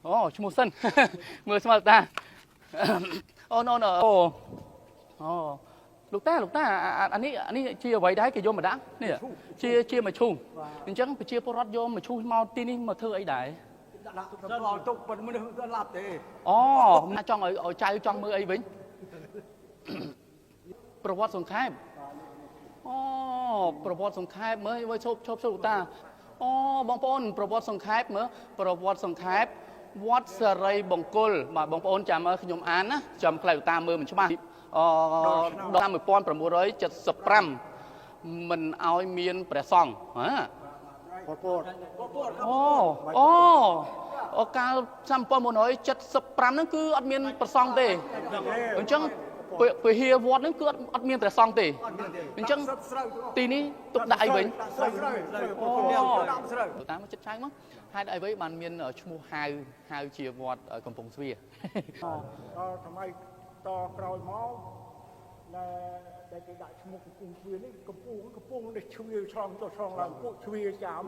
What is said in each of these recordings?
អូឈ្មោះសិនមើលស្មើតាអូណូអូលោកតាអានេះជាអ្វីដែរគេយកមកដាក់នេះជាមឈូសអញ្ចឹងប្រជាពលរដ្ឋយកមឈូសមកទីនេះមកធ្វើអីដែរដាក់ដល់ទុកប៉ុន្តែមនុស្សដល់ឡាប់ទេអូណាចង់ឲ្យចៅចង់មើលអីវិញប្រវត្តិសង្ខេបអូប្រវត្តិសង្ខេបមើលឈប់តាអូបងប្អូនប្រវត្តិសង្ខេបមើលប្រវត្តិសង្ខេបវត្តសេរីបង្គលបាទបងប្អូនចាំមើលខ្ញុំអានណាចាំខ្លៅតាមមើលមិនច្បាស់ដល់1975មិនឲ្យមានព្រះសង្ឃហ៎អូកាលឆ្នាំ1975ហ្នឹងគឺអត់មានព្រះសង្ឃទេអញ្ចឹងពហិវត្តហ្នឹងគឺអត់មានព្រះសង្ឃទេអញ្ចឹងទីនេះទុកដាក់អីវិញតាមចិត្តឆៅមកហេតុអីវិញបានមានឈ្មោះហៅជាវត្តកំពង់ស្វាសម័យតក្រោយមកដែលគេដាក់ឈ្មោះកំពង់ស្វានេះកំពង់នេះជ្វាឆ្លងទៅឆ្លងឡើងពួកជ្វាចាម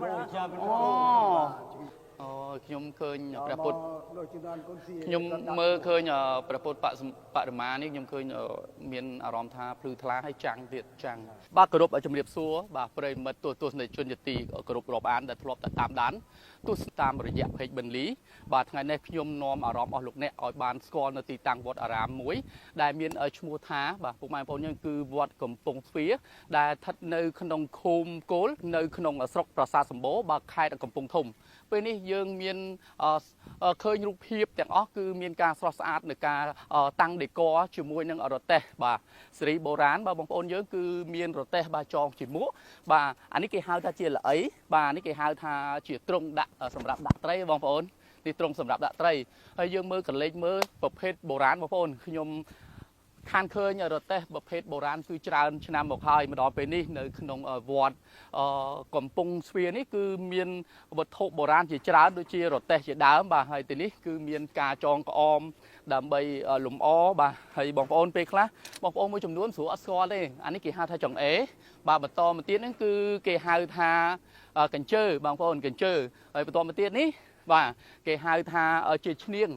អូខ្ញុំឃើញព្រះពុទ្ធខ្ញុំមើលឃើញព្រះពុទ្ធបរមានេះខ្ញុំឃើញមានអារម្មណ៍ថាភ្លឺថ្លាហើយចាំងទៀតចាំងបាទគោរពជំរាបសួរបាទប្រិយមិត្តទស្សនិកជនជាទីគោរពរាប់អានដែលធ្លាប់តែតាមដានទស្សតាមរយៈ Page ប៊ិនលីបាទថ្ងៃនេះខ្ញុំនាំអារម្មណ៍អស់លោកអ្នកឲ្យបានស្គាល់នៅទីតាំងវត្តអារាមមួយដែលមានឈ្មោះថាបាទពុកម៉ែបងប្អូនយើងគឺវត្តកំពង់ស្វាដែលស្ថិតនៅក្នុងឃុំគោលនៅក្នុងស្រុកប្រាសាទសម្បូរបាទខេត្តកំពង់ធំពេលនេះយើងមានឃើញរូបភាពទាំងអស់គឺមានការស្រស់ស្អាតនៃការតាំងដេក័រជាមួយនឹងរទេះបាទសេរីបុរាណបាទបងប្អូនយើងគឺមានរទេះបាទចងជាមួកបាទអានេះគេហៅថាជាល្អីបាទនេះគេហៅថាជាទ្រុងដាក់សម្រាប់ដាក់ត្រីបងប្អូននេះទ្រុងសម្រាប់ដាក់ត្រីហើយយើងមើលកលេចមើលប្រភេទបុរាណបងប្អូនខ្ញុំខានឃើញរទេះប្រភេទបុរាណគឺច្រើនឆ្នាំមកហើយមកដល់ពេលនេះនៅក្នុងវត្តកំពង់ស្វានេះគឺមានវត្ថុបុរាណជាច្រើនដូចជារទេះជាដើមបាទហើយទីនេះគឺមានការចងក្អមដើម្បីលំអបាទហើយបងប្អូនពេលខ្លះបងប្អូនមួយចំនួនស្រួលអត់ស្គាល់ទេអានេះគេហៅថាចង្អេបាទបន្តមកទៀតហ្នឹងគឺគេហៅថាកញ្ជើបងប្អូនកញ្ជើហើយបន្តមកទៀតនេះបាទគេហៅថាជាឈ្នៀង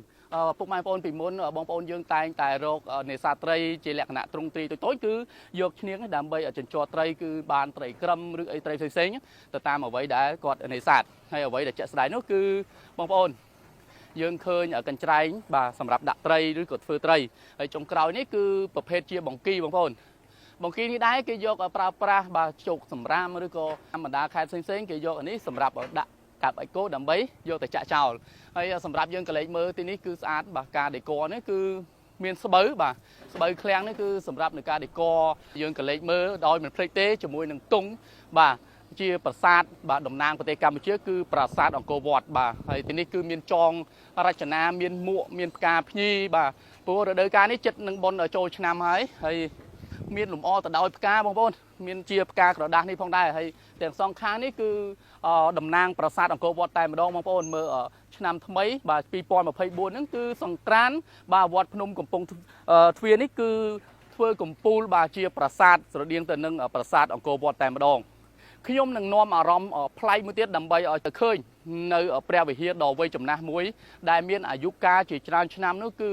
ពុកម៉ែបងប្អូនពីមុនបងប្អូនយើងតែងតែរកនេសាទត្រីជាលក្ខណៈទ្រង់ទ្រីតូចៗគឺយកឈ្នៀងដើម្បីចិញ្ចោះត្រីគឺបានត្រីក្រឹមឬអីត្រីផ្សេងៗទៅតាមអ្វីដែលគាត់នេសាទហើយអ្វីដែលជាក់ស្ដែងនោះគឺបងប្អូនយើងឃើញកញ្ច្រែងបាទសម្រាប់ដាក់ត្រីឬក៏ធ្វើត្រីហើយចុងក្រោយនេះគឺប្រភេទជាបង្គីបងប្អូនបង្គីនេះដែរគេយកប្រើប្រាស់បាទជោគសម្រាមឬក៏ធម្មតាខេត្តផ្សេងៗគេយកអានេះសម្រាប់ដាក់កាប់អីគោដើម្បីយកទៅចាក់ចោលហើយសម្រាប់យើងកលេចមើលទីនេះគឺស្អាតបាទការដេក័រនេះគឺមានស្បូវបាទស្បូវឃ្លាំងនេះគឺសម្រាប់នៅការដេក័រយើងកលេចមើលដោយមិនភ្លេចទេជាមួយនឹងទង់បាទជាប្រាសាទបាទតំណាងប្រទេសកម្ពុជាគឺប្រាសាទអង្គរវត្តបាទហើយទីនេះគឺមានចងរចនាមានមួកមានផ្កាភ្ញីបាទព្រោះរដូវកាលនេះចិត្តនឹងបុណ្យចូលឆ្នាំហើយមានលំអទៅដោយផ្កាបងប្អូនមានជាផ្កាក្រដាសនេះផងដែរហើយទាំងសងខាងនេះគឺតំណាងប្រាសាទអង្គរវត្តតែម្ដងបងប្អូនមើលឆ្នាំថ្មីបាទ2024ហ្នឹងគឺសង្ក្រាន្តបាទវត្តភ្នំកំពង់ទ្វារនេះគឺធ្វើកំពូលបាទជាប្រាសាទស្រដៀងទៅនឹងប្រាសាទអង្គរវត្តតែម្ដងខ្ញុំនឹងនាំអារម្មណ៍ប្លែកមួយទៀតដើម្បីឲ្យទៅឃើញនៅព្រះវិហារដ៏វែងចំណាស់មួយដែលមានអាយុកាលជាច្រើនឆ្នាំនោះគឺ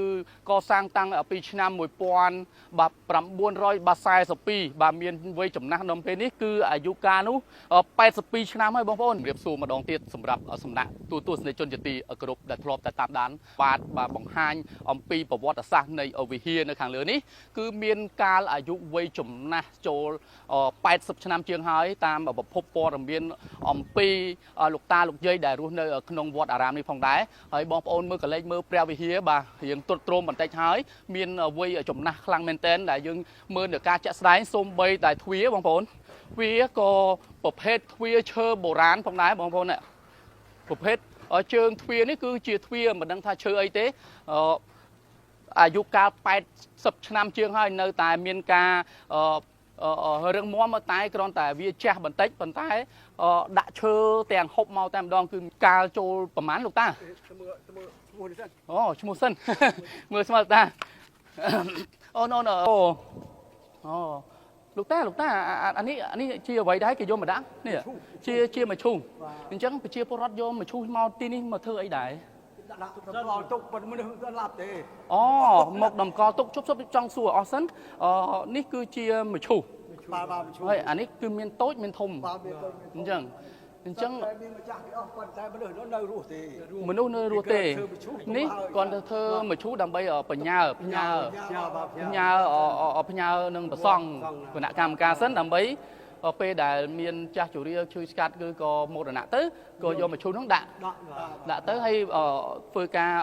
កសាងតាំងពីឆ្នាំ1942បាទមានវ័យចំណាស់ដល់ពេលនេះគឺអាយុកាលនោះ82ឆ្នាំហើយបងប្អូនរៀបសួរម្ដងទៀតសម្រាប់សំណាក់ទស្សនិកជនជាទីគោរពដែលធ្លាប់តែតាមដានបាទបង្ហាញអំពីប្រវត្តិសាស្ត្រនៃវិហារនៅខាងលើនេះគឺមានកាលអាយុវ័យចំណាស់ចូល80ឆ្នាំជាងហើយតាមប្រភពព័ត៌មានអំពីលោកតាលោកយាយដែលរស់នៅក្នុងវត្តអារាមនេះផងដែរហើយបងប្អូនមើលកលេចមើលព្រះវិហារបាទរៀងទ្រុឌទ្រោមបន្តិចហើយមានវ័យចំណាស់ខ្លាំងមែនទែនដែលយើងមើលនៅការចាក់ស្ដែងសូម្បីតែទ្វារបងប្អូនវាក៏ប្រភេទទ្វារឈើបុរាណផងដែរបងប្អូនប្រភេទជើងទ្វារនេះគឺជាទ្វារមិនដឹងថាឈើអីទេអាយុកាល80ឆ្នាំជាងហើយនៅតែមានការរឹងមាំតែគ្រាន់តែវាចាស់បន្តិចប៉ុន្តែដាក់ឈើទាំងហុបមកតែម្ដងគឺកាលចូលប្រហែលលោកតាអូឈ្មោះសិនមើលស្មើតាអូណូអូ លោកតាអានេះជាអ្វីដែរគេយកមកដាក់នេះជាមឈូសអញ្ចឹងប្រជាពលរដ្ឋយកមឈូសមកទីនេះមកធ្វើអីដែរ ដាក់តម្កល់ទុកប៉ុន្តែមនុស្សស្លាប់ទេ អូមកតម្កល់ទុកជប់ចង់សួរអស់សិននេះគឺជាមឈូស បាទមឈូស ហើយអានេះគឺមានតូចមានធំ បាទមានតូច អញ្ចឹង តែមានម្ចាស់គេអស់ប៉ុន្តែមនុស្សនៅរស់ទេ មនុស្សនៅរស់ទេនេះគាត់ទៅធ្វើមឈូសដើម្បីបញ្ញាផ្ញើនឹងប្រសង់គណៈកម្មការសិនដើម្បីពេលដែលមានចាស់ជរាឈឺស្កាត់គឺក៏មរណៈទៅក៏យកមឈូសនោះដាក់ទៅឲ្យធ្វើការ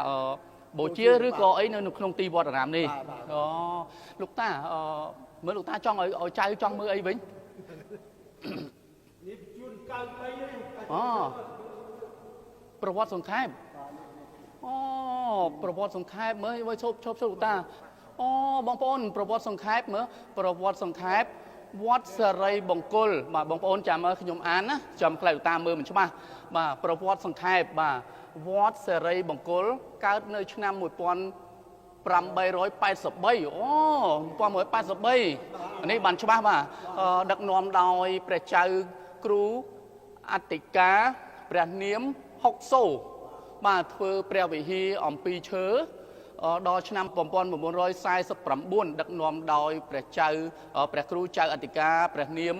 បូជាឬក៏អីនៅក្នុងទីវត្តអារាមនេះអូលោកតាមើលលោកតាចង់ឲ្យចៅចង់មើលអីវិញ អូប្រវត្តិសង្ខេបអូប្រវត្តិសង្ខេបមើលឲ្យឈប់តាអូបងប្អូនប្រវត្តិសង្ខេបមើលប្រវត្តិសង្ខេបវត្តសេរីបង្គោលបាទបងប្អូនចាំមើលខ្ញុំអានណាចាំផ្លែលោកតាមើលមិនច្បាស់បាទប្រវត្តិសង្ខេបបាទវត្តសេរីបង្គោលកើតនៅឆ្នាំ 1883 អូ1883 នេះបានច្បាស់បាទដឹកនាំដោយព្រះចៅគ្រូអតិកាព្រះនាមហុកសូបាទធ្វើព្រះវិហារអំពីឈើដល់ឆ្នាំ 1949 ដឹកនាំដោយព្រះគ្រូចៅអតិកាព្រះនាម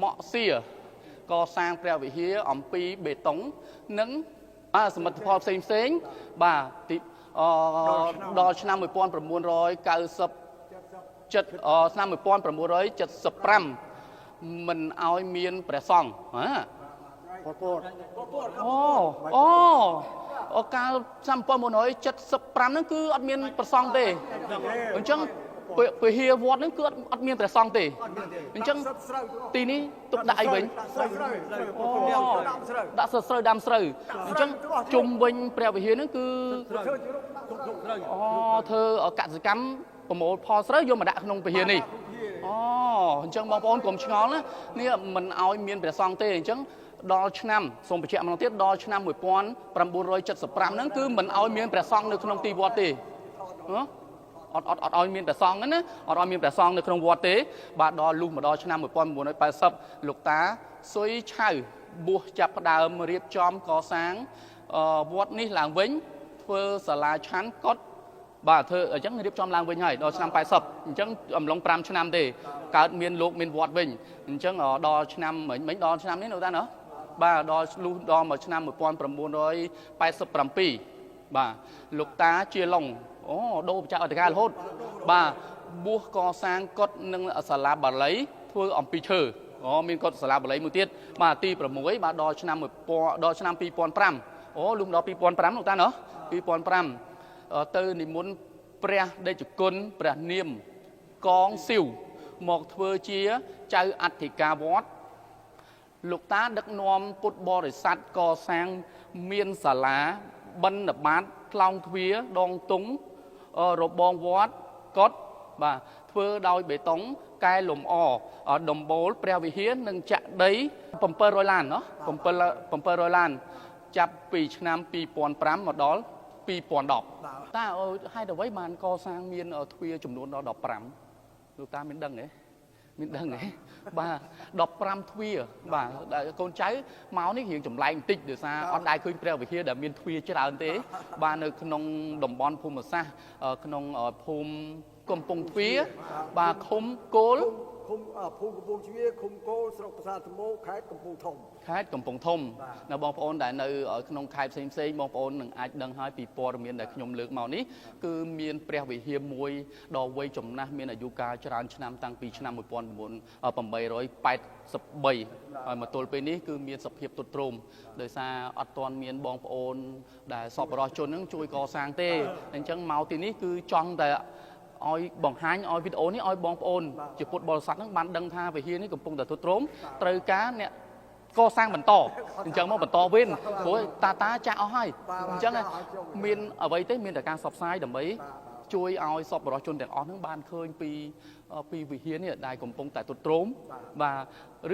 ម៉ាក់សៀកសាងព្រះវិហារអំពីបេតុងនិងសមិទ្ធផលផ្សេងបាទដល់ឆ្នាំ 1990 ឆ្នាំ 1975 មិនឲ្យមានព្រះសង្ឃកាលឆ្នាំ 1975 ហ្នឹងគឺអត់មានព្រះសង្ឃទេអញ្ចឹងពហិវត្តហ្នឹងគឺអត់មានព្រះសង្ឃទេអញ្ចឹងទីនេះទុកដាក់អីវិញដាក់ស្រូវដាំស្រូវអញ្ចឹងជុំវិញព្រះវិហារហ្នឹងគឺធ្វើកសិកម្មប្រមូលផលស្រូវយកមកដាក់ក្នុងវិហារនេះអញ្ចឹងបងប្អូនកុំឆ្ងល់ណានេះមិនឲ្យមានព្រះសង្ឃទេអញ្ចឹងដល់ឆ្នាំសូមបញ្ជាក់ម្ដងទៀតដល់ឆ្នាំ 1975 ហ្នឹងគឺមិនឲ្យមានព្រះសង្ឃនៅក្នុងទីវត្តទេអត់ឲ្យមានព្រះសង្ឃណាអត់ឲ្យមានព្រះសង្ឃនៅក្នុងវត្តទេបាទដល់លុះមកដល់ឆ្នាំ 1980 លោកតាស៊ុយឆៅបួសចាប់ផ្ដើមរៀបចំកសាងវត្តនេះឡើងវិញធ្វើសាលាឆាន់កត់បាទធ្វើអញ្ចឹងរៀបចំឡើងវិញហើយដល់ឆ្នាំ 80 អញ្ចឹងអំឡុង 5 ឆ្នាំទេកើតមានលោកមានវត្តវិញអញ្ចឹងដល់ឆ្នាំមិញដល់ឆ្នាំនេះនៅតាណាបាទដល់លុះដល់មកឆ្នាំ 1987 បាទលោកតាជាឡុងដូរបច្ចាអធិការរហូតបាទបួសកសាងកុដិនិងសាលាបាលីធ្វើអំពីឈើមានកុដិសាលាបាលីមួយទៀតបាទទី 6 បាទដល់ឆ្នាំ 2005 លុះដល់ 2005 លោកតាណា2005 ទៅនិមន្តព្រះដេចគុណព្រះនាមកងស៊ីវមកធ្វើជាចៅអធិការវត្តលោកតាដឹកនាំពុទ្ធបរិស័ទកសាងមានសាលាបណ្ឌបាតក្លោងទ្វារដងតុងរបងវត្តកត់បាទធ្វើដោយបេតុងកែលម្អដំបូលព្រះវិហារនិងចាក់ដី 700 ឡាន700 ឡានចាប់ពីឆ្នាំ 2005 មកដល់ 2010 តាហេតុអ្វីបានកសាងមានទ្វារចំនួនដល់ 15 លោកតាមានដឹងទេបាទ15ទ្វារបាទកូនចៅមកនេះរៀងចម្លែកបន្តិចដោយសារអត់ដែលឃើញព្រះវិហារដែលមានទ្វារច្រើនទេបាទនៅក្នុងតំបន់ភូមិសាស្ត្រក្នុងភូមិកំពង់ទ្វារបាទឃុំគោលភូមិកំពង់ទ្វារឃុំគោលស្រុកប្រាសាទសមោខេត្តកំពង់ធំនៅបងប្អូនដែលនៅក្នុងខេត្តផ្សេងបងប្អូននឹងអាចដឹងហើយពីព័ត៌មានដែលខ្ញុំលើកមកនេះគឺមានព្រះវិហារមួយដ៏វ័យចំណាស់មានអាយុកាលច្រើនឆ្នាំតាំងពីឆ្នាំ 1983 ហើយមកទល់ពេលនេះគឺមានសភាពទ្រុឌទ្រោមដោយសារអត់ទាន់មានបងប្អូនដែលសប្បុរសជននឹងជួយកសាងទេអញ្ចឹងមកទីនេះគឺចង់តែឲ្យបង្ហាញឲ្យវីដេអូនេះឲ្យបងប្អូនជាពុទ្ធបរិស័ទហ្នឹងបានដឹងថាវិហារនេះកំពុងតែទ្រុឌទ្រោមត្រូវការអ្នកកសាងបន្តអញ្ចឹងមកបន្តវិញព្រោះតាចាស់អស់ហើយអញ្ចឹងមានអ្វីទេមានតែការផ្សព្វផ្សាយដើម្បីជួយឲ្យសប្បុរសជនទាំងអស់ហ្នឹងបានឃើញពីវិហារនេះដែលកំពុងតែទ្រុឌទ្រោមបាទ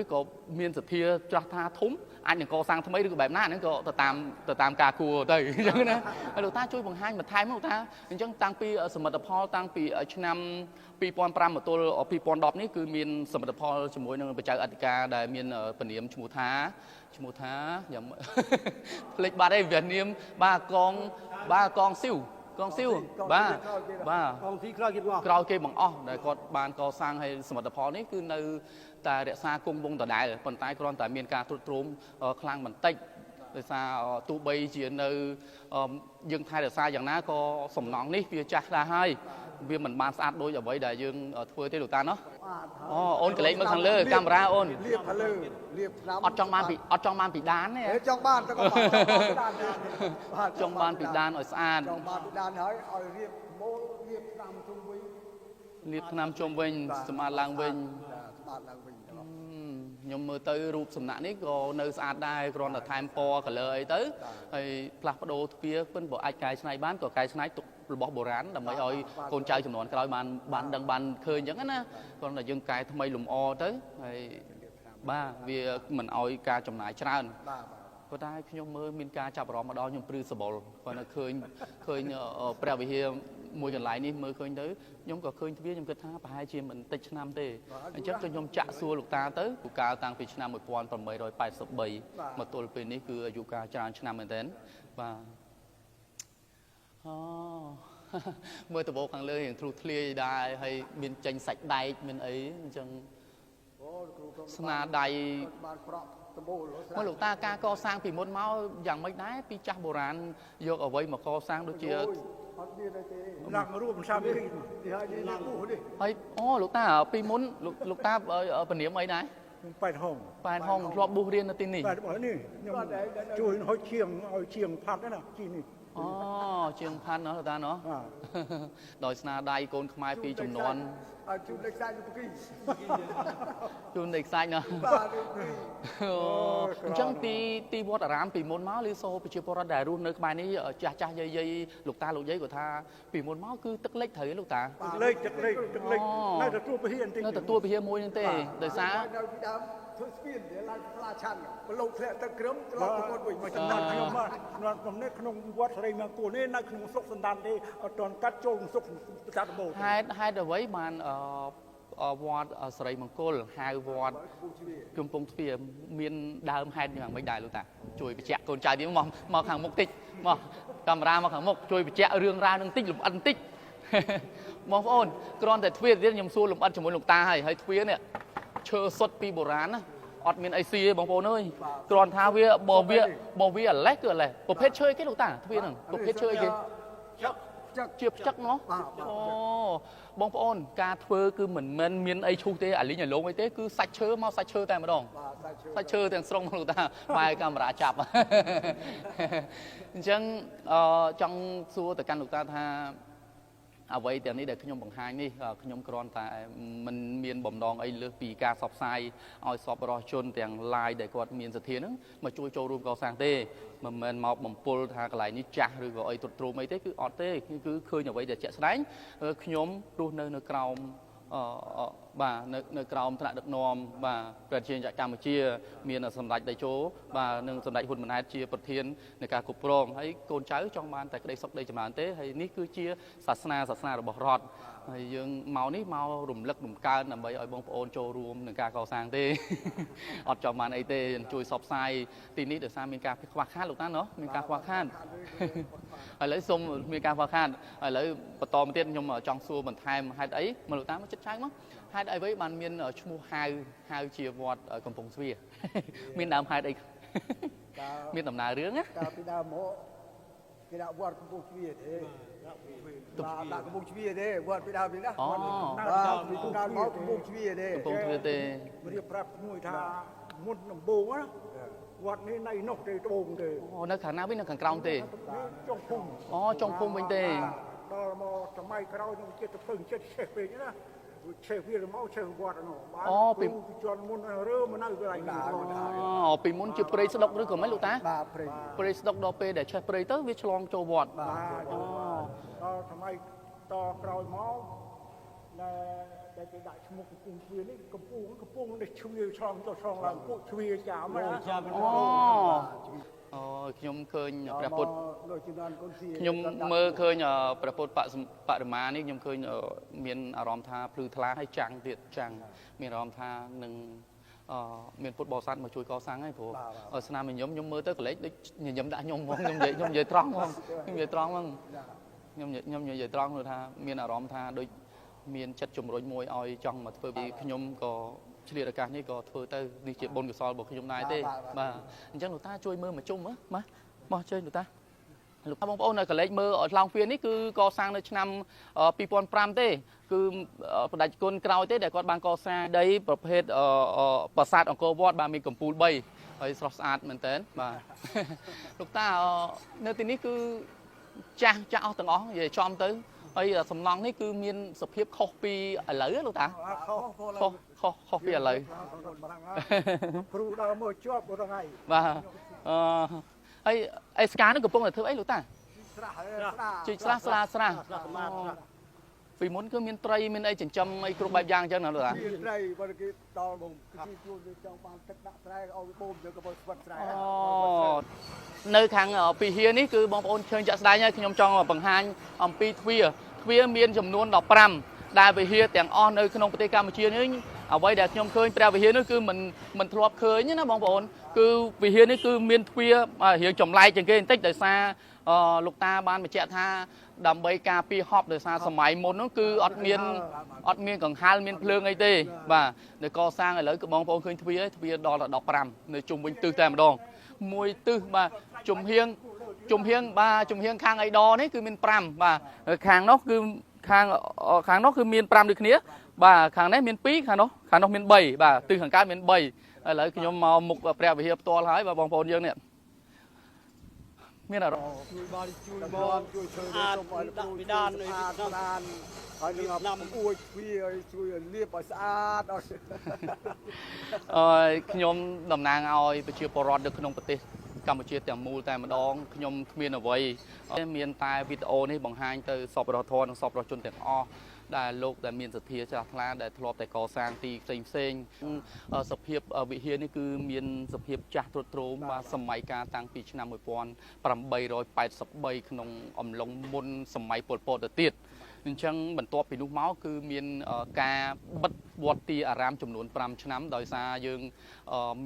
ឬក៏មានសទ្ធាច្រាស់ថាធំ អាចនឹងកសាងថ្មីឬក៏បែបណាហ្នឹងក៏ទៅតាមការគួរទៅអញ្ចឹងណាហើយលោកតាជួយបង្ហាញបន្ថែមលោកតាអញ្ចឹងតាំងពីសមិទ្ធផលតាំងពីឆ្នាំ2005មកទល់2010នេះគឺមានសមិទ្ធផលជាមួយនឹងបច្ចេកអធិការដែលមានពនាមឈ្មោះថាយ៉ាងភ្លេចបាត់ឯងវានាមបាទកងស៊ីវបាទកងស៊ីក្រោយគេបងក្រោយគេបង្អស់ដែលគាត់បានកសាងឲ្យសមិទ្ធផលនេះគឺនៅតែរក្សាគង់វង្សដដែលប៉ុន្តែគ្រាន់តែមានការទ្រុឌទ្រោមខ្លាំងបន្តិចដោយសារទោះបីជានៅយើងថែរក្សាយ៉ាងណាក៏សំណង់នេះវាចាស់ដែរហើយវាមិនបានស្អាតដូចអ្វីដែលយើងធ្វើទេលោកតាណោះអូនកលេចមើលខាងលើកាមេរ៉ាអូនលាបខាងលើលាបថ្នាំអត់ចង់បានពីដានទេចង់បានចង់បានពីដានឲ្យស្អាតចង់បានពីដានហើយឲ្យរៀបមូលរៀបថ្នាំជុំវិញសម្អាតឡើងវិញខ្ញុំមើលទៅរូបសំណាក់នេះក៏នៅស្អាតដែរគ្រាន់តែថែមពណ៌ color អីទៅហើយផ្លាស់ប្ដូរទ្វារពិនបើអាចកែច្នៃបានក៏កែច្នៃទុករបស់បុរាណដើម្បីឲ្យកូនចៅចំនួនក្រោយបានដឹងបានឃើញអញ្ចឹងណាគ្រាន់តែយើងកែថ្មីលម្អទៅហើយបាទវាមិនឲ្យការចំណាយច្រើនប៉ុន្តែខ្ញុំមើលមានការចាប់អារម្មណ៍មកដល់ខ្ញុំព្រឺសបល់គាត់នៅឃើញព្រះវិហារមួយកន្លែងនេះមើលឃើញទៅខ្ញុំក៏ឃើញទ្វារខ្ញុំគិតថាប្រហែលជាមិនតិចឆ្នាំទេអញ្ចឹងក៏ខ្ញុំចាក់សួរលោកតាទៅពូកាលតាំងពីឆ្នាំ1883មកទល់ពេលនេះគឺអាយុកាលច្រើនឆ្នាំមែនទែនបាទមើលតបោខាងលើយ៉ាងទ្រុសធ្លាយដែរហើយមានចេញសាច់ដែកមានអីអញ្ចឹងស្នាដៃបានប្រក់តបូលមកលោកតាការកសាងពីមុនមកយ៉ាងម៉េចដែរពីចាស់បុរាណយកអ្វីមកកសាងដូចជាអត់មានអីទេឡាក់រួមសាមគ្គីទីហើយនេះគូនេះហើយលោកតាពីមុនលោកតាពនាមអីដែរប៉ែនហងធ្លាប់ប៊ូសរៀននៅទីនេះបាទនេះខ្ញុំជួយឲ្យជាងផាត់ណាជីនេះជាងផាន់ណាលោកតាណោះដោយស្នាដៃកូនខ្មែរពីចំនួនជូនលេខសាច់ទៅគីជូនលេខសាច់ណាបាទអញ្ចឹងទីវត្តអារាមពីមុនមកឬសូប្រជាពលរដ្ឋដែលរស់នៅក្បែរនេះចាស់យាយលោកតាលោកយាយគាត់ថាពីមុនមកគឺទឹកលិចត្រូវលោកតាទឹកលិចនៅទទួលពហិបន្តិចនៅទទួលពហិមួយហ្នឹងទេដោយសារនៅពីដើមធ្វើស្ពានវាឡើងខ្លាឆាន់ប្រឡូកធ្លាក់ទឹកក្រឹមត្រឡប់ទៅគាត់វិញមកចំណត់ខ្ញុំខ្ញុំនេះក្នុងវត្តស្រីមង្គលនេះនៅក្នុងស្រុកសណ្ដានទេអត់ទាន់កាត់ចូលស្រុកប្រកាសដំបូងហេតុអ្វីបានវត្តស្រីមង្គលហៅវត្តកំពង់ទ្វារមានដើមហេតុយ៉ាងម៉េចដែរលោកតាជួយបញ្ជាក់កូនចៅនេះមកខាងមុខតិចមកកាមេរ៉ាមកខាងមុខជួយបញ្ជាក់រឿងរ៉ាវនឹងតិចលំអិតបន្តិចបងប្អូនគ្រាន់តែទ្វារទៀតខ្ញុំសួរលំអិតជាមួយលោកតាហើយទ្វារនេះឈើសុទ្ធពីបុរាណណាអត់មានអីស៊ីទេបងប្អូនអើយគ្រាន់ថាវាបើវាអាឡេះគឺអាឡេះប្រភេទឈើគេលោកតាទ្វារហ្នឹងប្រភេទឈើគេជាផ្ចឹកណោះបងប្អូនការធ្វើគឺមិនមែនមានអីឈូសទេអាលីងអាឡងអីទេគឺសាច់ឈើមកសាច់ឈើតែម្ដងសាច់ឈើទាំងស្រុងលោកតាបែរកាមេរ៉ាចាប់អញ្ចឹងចង់សួរទៅកាន់លោកតាថាអ្វីទាំងនេះដែលខ្ញុំបង្ហាញនេះខ្ញុំគ្រាន់តែមិនមានបំណងអីលើសពីការផ្សព្វផ្សាយឲ្យសប្បុរសជនទាំងឡាយដែលគាត់មានសទ្ធាហ្នឹងមកជួយចូលរួមកសាងទេមិនមែនមកបំពុលថាកន្លែងនេះចាស់ឬក៏អីទ្រុឌទ្រោមអីទេគឺអត់ទេគឺឃើញអ្វីដែលជាក់ស្ដែងខ្ញុំរស់នៅក្រោមបាទនៅក្រោមថ្នាក់ដឹកនាំបាទប្រជាជាតិកម្ពុជាមានសម្ដេចតេជោបាទនិងសម្ដេចហ៊ុនម៉ាណែតជាប្រធាននៃការគ្រប់គ្រងហើយកូនចៅចង់បានតែក្តីសុខក្តីចម្រើនទេហើយនេះគឺជាសាសនារបស់រដ្ឋហើយយើងមកនេះមករំលឹករំកើនដើម្បីឲ្យបងប្អូនចូលរួមនឹងការកសាងទេអត់ចង់បានអីទេជួយសបផ្សាយទីនេះដោយសារមានការខ្វះខាតលោកតាណោះមានការខ្វះខាតឥឡូវសូមមានការខ្វះខាតឥឡូវបន្តមកទៀតខ្ញុំចង់សួរបន្ថែមហេតុអីមកលោកតាមកចិត្តឆាយមកហេតុអីវិញបានមានឈ្មោះហៅជាវត្តកំពង់ស្វាមានដើមហេតុអីមានដំណើររឿងណាកាលពីដើមមកគេដាក់វត្តកំពង់ស្វាទេដាក់កំពង់ស្វាទេវត្តពីដើមនេះណាបាទពីដើមមកកំពង់ស្វាទេកំពង់ស្វាទេរៀបប្រាប់មួយថាមុនដំបូងណាវត្តនេះនៅនោះទេត្បូងទេនៅខាងណាវិញនៅខាងក្រោមទេចុងភូមិចុងភូមិវិញទេដល់មកសម័យក្រោយនឹងចិត្តទៅពឹងចិត្តឆេះពេកណាឆេះវាមកឆេះវត្តនោះបាទពីជន់មុនរើមកនៅកន្លែងនេះពីមុនជាព្រៃស្ដុកឬក៏មិនលោកតាបាទព្រៃស្ដុកដល់ពេលដែលឆេះព្រៃទៅវាឆ្លងចូលវត្តបាទដល់សម័យតក្រោយមក ដែលគេដាក់ឈ្មោះកំពង់ទ្វារនេះកំពង់នេះជ្រាវឆ្លងចុះឆ្លងឡើងពួកជ្វាចាមណា ខ្ញុំឃើញព្រះពុទ្ធ លោកជំនាន់កូនសៀ ខ្ញុំមើលឃើញព្រះពុទ្ធបរិមានេះខ្ញុំឃើញមានអារម្មណ៍ថាភ្លឺថ្លាហើយចាំងទៀតចាំងមានអារម្មណ៍ថានឹងមានពុទ្ធបរិស័ទមកជួយកសាងហើយព្រោះស្នាមញខ្ញុំមើលទៅកលេចដូចញញឹមដាក់ខ្ញុំហ្មងខ្ញុំនិយាយត្រង់ហ្មងខ្ញុំនិយាយត្រង់ហ្មងខ្ញុំនិយាយត្រង់ថាមានអារម្មណ៍ថាដូចមានចិត្តជំរុញមួយឲ្យចង់មកធ្វើពីខ្ញុំក៏ឆ្លៀតឱកាសនេះក៏ធ្វើទៅនេះជាបុណ្យកុសលរបស់ខ្ញុំដែរទេបាទអញ្ចឹងលោកតាជួយមើលមកជុំមកមកជួយលោកតាបងប្អូននៅកលេចមើលថ្លងទ្វារនេះគឺកសាងនៅឆ្នាំ2005ទេគឺបដិជនក្រោយទេដែលគាត់បានកសាងដីប្រភេទប្រាសាទអង្គរវត្តបាទមានកំពូល3ហើយស្រស់ស្អាតមែនតើបាទលោកតានៅទីនេះគឺចាស់អស់ទាំងអស់និយាយចំទៅហើយសំណង់នេះគឺមានសភាពខុសពីឥឡូវលោកតាខុសពីឥឡូវគ្រូដើរមើលជាប់រងថ្ងៃ បាទហើយអេស្កានឹងកំពុងតែធ្វើអីលោកតាជីកស្រះស្រះពីមុនគឺមានត្រីមានអីចិញ្ចឹមអីគ្រប់បែបយ៉ាងអញ្ចឹងណាលោកតាមានត្រីបើគេដល់បងគេជួលចង់បានទឹកដាក់ស្រែឲ្យបូមទៅក៏ស្វិតស្រែនៅខាងពីហៀនេះគឺបងប្អូនឃើញចាក់ស្ដែងហើយខ្ញុំចង់បង្ហាញអំពីទ្វារមានចំនួន15ដែលវិហារទាំងអស់នៅក្នុងប្រទេសកម្ពុជានេះអ្វីដែលខ្ញុំឃើញព្រះវិហារនេះគឺមិនធ្លាប់ឃើញណាបងប្អូនគឺវិហារនេះគឺមានទ្វាររៀងចម្លែកជាងគេបន្តិចដោយសារលោកតាបានបញ្ជាក់ថាដើម្បីការពារហប់ដោយសារសម័យមុននោះគឺអត់មានកង្ហារមានភ្លើងអីទេបាទនៅកសាងឥឡូវគឺបងប្អូនឃើញទ្វារដល់15នៅជុំវិញទិសតែម្ដងមួយទិសបាទជំហៀងខាងអីដនេះគឺមាន5បាទខាងនោះគឺខាងនោះគឺមាន5ដូចគ្នាបាទខាងនេះមាន2ខាងនោះមាន3បាទទិសខាងកើតមាន3ឥឡូវខ្ញុំមកមុខព្រះវិហារផ្ទាល់ហើយបាទបងប្អូនយើងនេះមានអារម្មណ៍ជួយបានជួយមកជួយធ្វើសូមឲ្យដាក់វិដានឲ្យតាមហើយនឹងអួយទ្វារឲ្យជួយលាបឲ្យស្អាតឲ្យខ្ញុំតំណាងឲ្យប្រជាពលរដ្ឋនៅក្នុងប្រទេសកម្ពុជាទាំងមូលតែម្ដងខ្ញុំគ្មានអ្វីមានតែវីដេអូនេះបង្ហាញទៅសពរដ្ឋធននិងសពរដ្ឋជនទាំងអស់ដែលលោកដែលមានសទ្ធាជ្រះថ្លាដែលធ្លាប់តែកសាងទីផ្សេងសភាពវិហារនេះគឺមានសភាពចាស់ទ្រុឌទ្រោមបាទសម័យកាលតាំងពីឆ្នាំ1883ក្នុងអំឡុងមុនសម័យប៉ុលពតទៅទៀតអញ្ចឹងបន្ទាប់ពីនោះមកគឺមានការបិទវត្តទីអារាមចំនួន5ឆ្នាំដោយសារយើង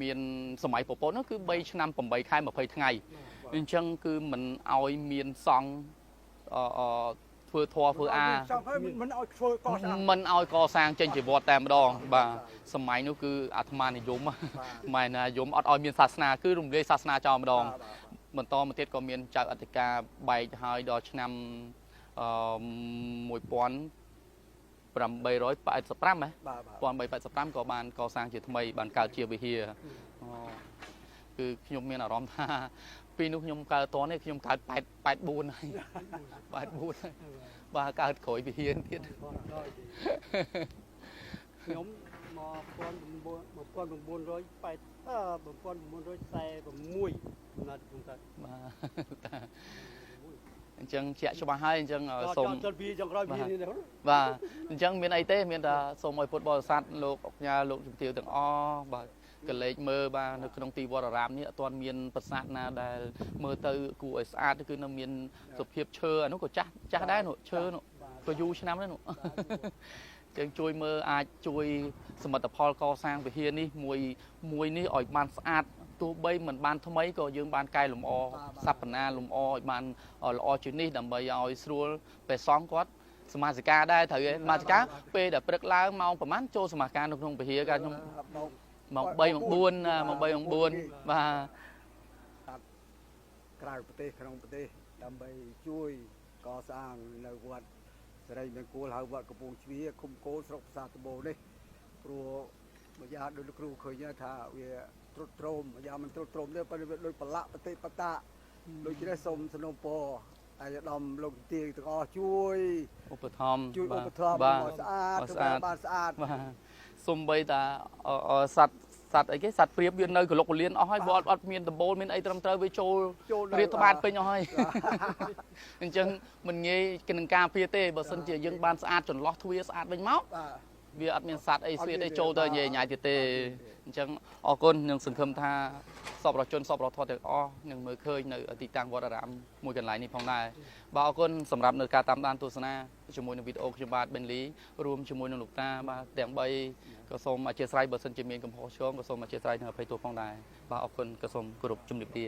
មានសម័យប៉ុលពតនោះគឺ3ឆ្នាំ8ខែ20ថ្ងៃអញ្ចឹងគឺមិនឲ្យមានសង់ធ្វើធัวធ្វើមិនឲ្យធ្វើកសាងមិនឲ្យកសាងចេញជាវត្តតែម្ដងបាទសម័យនោះគឺអាត្មានិយមម៉ែណានិយមអត់ឲ្យមានសាសនាគឺរំលាយសាសនាចោលម្ដងបន្តមកទៀតក៏មានចៅអធិការបែកហើយដល់ឆ្នាំ1885ក៏បានកសាងជាថ្មីបានកើតជាវិហារគឺខ្ញុំមានអារម្មណ៍ថាពីនោះខ្ញុំកើតតនេះខ្ញុំកើត84ហើយ84ហើយបាទកើតក្រោយវិហារទៀតខ្ញុំមក1946ណាត់ខ្ញុំកើតបាទអញ្ចឹងជាក់ច្បាស់ហើយអញ្ចឹងសូមចុលពីចុងក្រោយវានេះបាទអញ្ចឹងមានអីទេមានតែសូមឲ្យពុទ្ធបរិស័ទលោកអញ្ញាលោកជំទាវទាំងអស់បាទកលេចមើលបាទនៅក្នុងទីវត្តអារាមនេះអត់ទាន់មានប្រាសាទណាដែលមើលទៅគួរឲ្យស្អាតគឺនៅមានសភាពឈើអានោះក៏ចាស់ដែរនោះឈើនោះក៏យូរឆ្នាំដែរនោះចឹងជួយមើលអាចជួយសមិទ្ធផលកសាងវិហារនេះមួយនេះឲ្យបានស្អាតទោះបីមិនបានថ្មីក៏យើងបានកែលម្អសព្វនាលម្អឲ្យបានល្អជាងនេះដើម្បីឲ្យស្រួលពេលសង់គាត់សមាជិកាដែរត្រូវឯងសមាជិកាពេលដែលព្រឹកឡើងម៉ោងប្រហែលចូលសមាជិកានៅក្នុងវិហារកាខ្ញុំម៉ោង3ម៉ោង4បាទក្រៅប្រទេសក្នុងប្រទេសដើម្បីជួយកសាងនៅវត្តសេរីមង្គលហៅវត្តកំពង់ជ្វាឃុំគោស្រុកប្រាសាទដំបូងនេះព្រោះម្យ៉ាងដូចលោកគ្រូឃើញថាវាទ្រុឌទ្រោមម្យ៉ាងមិនទ្រុឌទ្រោមទេប៉ុន្តែវាដូចប្រឡាក់ប្រតិបតាដូច្នេះសូមសំណូមពរអាយដាមលោកទាយទាំងអស់ជួយឧបត្ថម្ភបាទស្អាតបានស្អាតបាទសំបីតាសัตว์អីគេសัตว์ព្រាបវានៅកលុកកលៀនអស់ហើយបើអត់មានដំបូលមានអីត្រឹមត្រូវវាចូលរៀបត្បាតពេញអស់ហើយអញ្ចឹងមិនងាយនឹងការពារទេបើសិនជាយើងបានស្អាតចន្លោះទ្វារស្អាតវិញមក វាអត់មានសัตว์អីស្វៀតអីចូលទៅញ៉ៃញ៉ៃទៀតទេអញ្ចឹងអរគុណនឹងសង្ឃឹមថាសពរដ្ឋជនសពរដ្ឋធម៌ទាំងអស់នឹងមើលឃើញនៅទីតាំងវត្តអារាមមួយកន្លែងនេះផងដែរបាទអរគុណសម្រាប់នៅការតាមដានទស្សនាជាមួយនឹងវីដេអូខ្ញុំបាទប៊ិនលីរួមជាមួយនឹងលោកតាបាទទាំង3ក៏សូមអធិស្ឋានបើសិនជាមានកំហុសឆ្គងក៏សូមអធិស្ឋាននិងអភ័យទោសផងដែរបាទអរគុណក៏សូមគោរពជំរាបលា